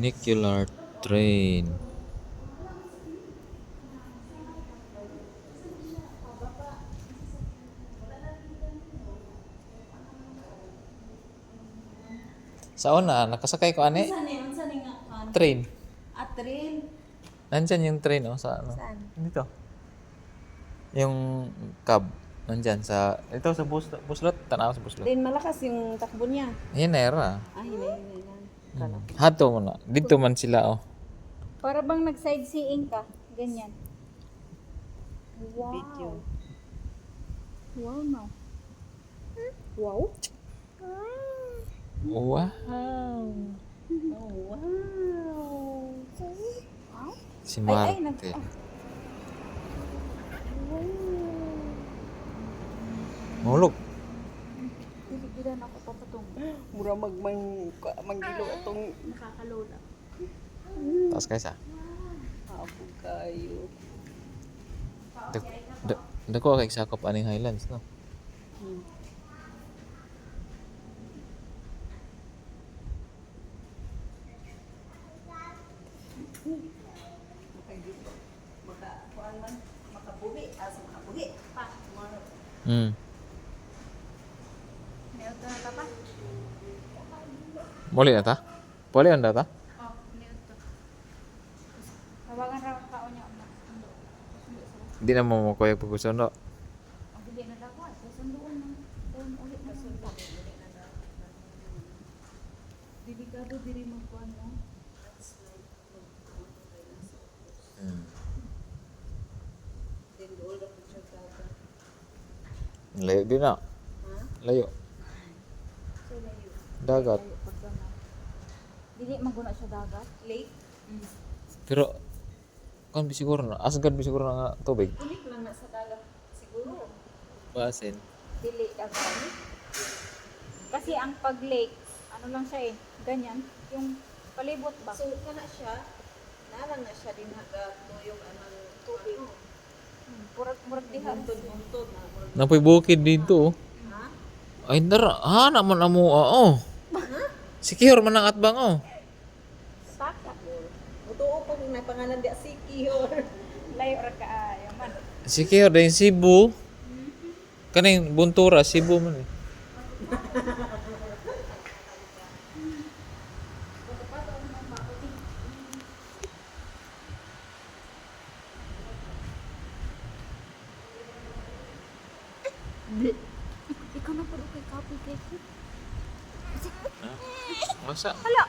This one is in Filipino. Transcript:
Funicular train. Sa una, nakasakay ko ani? Unsa ni nga kan? Train. Train. Nandyan yung train, oh, sa ano? Saan? Dito. Yung cab. Nandyan sa, ito sa buslot. Tanaw sa buslot. Din malakas yung takbo niya. Yan na era. Hinay lang. Hato mo na. Dito man sila, oh. Para bang nag-sightseeing ka. Ganyan. Wow. Video. Wow, no. Wow. Wow. Oh, wow. Si Ay, Marte. Mahulog. Dili na ako papatong. Mura manggilo atong Nakakalola. Taas kayo sa. hapon kayo. Dako kay sakop aning Highlands, no? Makabuhi. Pa. Hmm. Neoto na pa? Muli na ta? Pwede na ta? Oh, neoto. Tawagan ra ka niya ama. Hindi na mo makuya pagkusundo. Ang dili na dapat. Susunduan na. Ulit na sundo. Delikado diri magkuan mo. Layo din na. Layo. So layo. Dagat. Layo pagdana. Dili maguna siya dagat. Lake. Pero, kan bisiguro na. Asgad bisiguro na nga tubig. Ulit lang na sa dagat. Siguro. Basin. Dili dagat. Kasi ang pag-lake, ano lang siya eh, ganyan, yung palibot ba? So, kana siya, nalang na siya din hagatuyong anang tubig. Murag diha. Buntod na. Napoy bukid dito, oh. Ha? Ay, dara. Ha, naman amo, oh. Secure man ang atbang, oh. Saka. Mutuo po kung napangalan di Siki or Layo ra ka man. Secure din Cebu. Kaning Buntura, Cebu man eh. Ikaw na po kay copy cake. Masa? Hala,